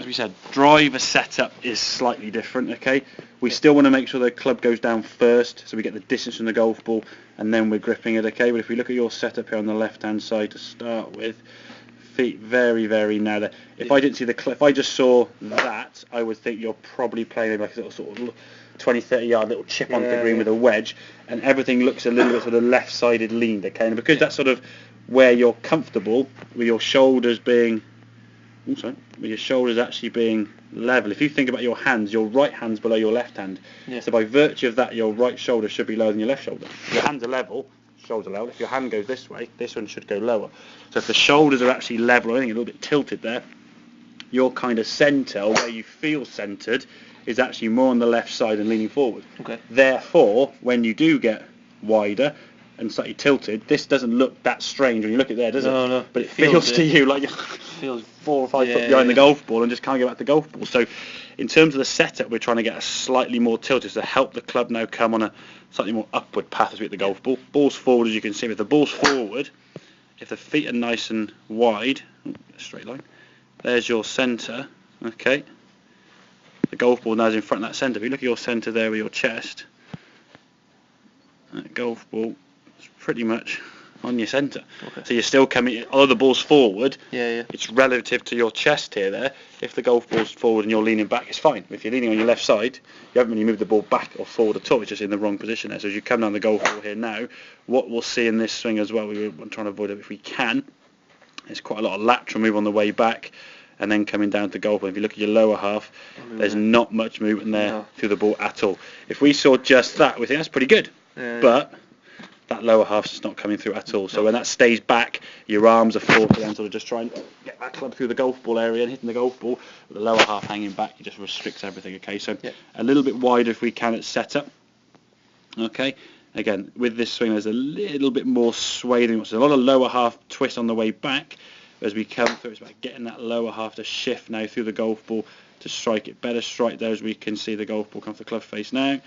as we said, driver setup is slightly different, okay? We still want to make sure the club goes down first, so we get the distance from the golf ball, and then we're gripping it, okay? But if we look at your setup here on the left-hand side to start with, feet very, very narrow. If I didn't see if I just saw that, I would think you're probably playing like a little sort of 20, 30 yard little chip onto the green with a wedge, and everything looks a little bit sort of left-sided leaned, okay? And because that's sort of where you're comfortable, with your shoulders being, with your shoulders actually being level. If you think about your hands, your right hand's below your left hand. Yeah. So by virtue of that, your right shoulder should be lower than your left shoulder. Your hands are level, shoulders are level. If your hand goes this way, this one should go lower. So if the shoulders are actually level, or anything a little bit tilted there, your kind of centre, or where you feel centred, is actually more on the left side and leaning forward. Okay. Therefore, when you do get wider and slightly tilted, this doesn't look that strange when you look at it there, does it? No. But it feels to you like you're 4 or 5 foot behind the golf ball and just can't get back the golf ball. So in terms of the setup, we're trying to get a slightly more tilted to help the club now come on a slightly more upward path as we hit the golf ball. Ball's forward, as you can see. If the ball's forward, if the feet are nice and wide, straight line, there's your centre, okay? The golf ball now is in front of that centre. If you look at your centre there with your chest, that golf ball is pretty much on your centre. Okay. So you're still coming, although the ball's forward, it's relative to your chest here there. If the golf ball's forward and you're leaning back, it's fine. If you're leaning on your left side, you haven't really moved the ball back or forward at all. It's just in the wrong position there. So as you come down the golf ball here now, what we'll see in this swing as well, we're trying to avoid it if we can, there's quite a lot of lateral move on the way back, and then coming down to golf ball. If you look at your lower half, there's not much movement there through the ball at all. If we saw just that, we think that's pretty good. But that lower half's just not coming through at all. So when that stays back, your arms are forward to then sort of just try and get that club through the golf ball area and hitting the golf ball. With the lower half hanging back, it just restricts everything, okay? So a little bit wider if we can at setup. Okay, again, with this swing, there's a little bit more sway than what's a lot of lower half twist on the way back. As we come through, it's about getting that lower half to shift now through the golf ball to strike it. Better strike there as we can see the golf ball come to the club face now.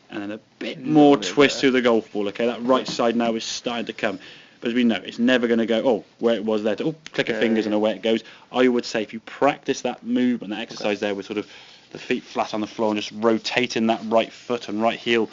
And then a bit more twist through the golf ball, okay? That right side now is starting to come. But as we know, it's never going to go, where it was there, to click your fingers and away it goes. I would say if you practice that movement, that exercise there with sort of the feet flat on the floor and just rotating that right foot and right heel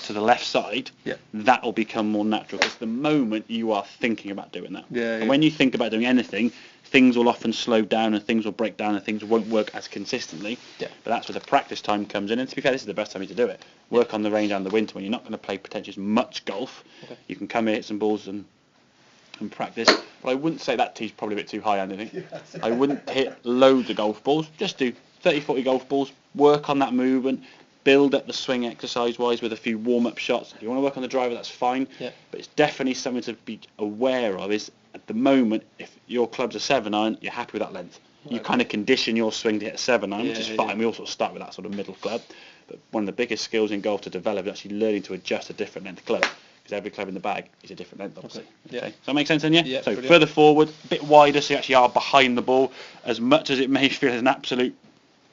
to the left side, that will become more natural. Because the moment you are thinking about doing that. And when you think about doing anything, things will often slow down and things will break down and things won't work as consistently. But that's where the practice time comes in. And to be fair, this is the best time to do it. Work on the range and the winter when you're not going to play potentially as much golf. You can come here, hit some balls and practice. But I wouldn't say that tee's probably a bit too high, Andy. I wouldn't hit loads of golf balls. Just do 30, 40 golf balls. Work on that movement. Build up the swing exercise-wise with a few warm-up shots. If you want to work on the driver, that's fine. But it's definitely something to be aware of. Is at the moment, if your club's a 7-iron, you're happy with that length. You kind of condition your swing to hit a 7-iron, which is fine. We all sort of start with that sort of middle club. But one of the biggest skills in golf to develop is actually learning to adjust a different length club. Because every club in the bag is a different length, obviously. Okay. Does that make sense then, yeah? So brilliant. Further forward, a bit wider, so you actually are behind the ball. As much as it may feel an absolute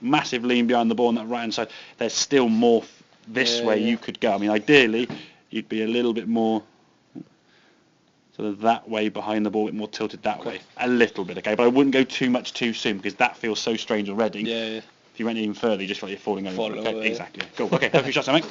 massive lean behind the ball on that right hand side, there's still more this way you could go. I mean, ideally, you'd be a little bit more sort of that way behind the ball, a bit more tilted that way. A little bit, okay? But I wouldn't go too much too soon because that feels so strange already. If you went even further, you just feel like you're falling over. Exactly. Cool. Okay, have a few shots, mate.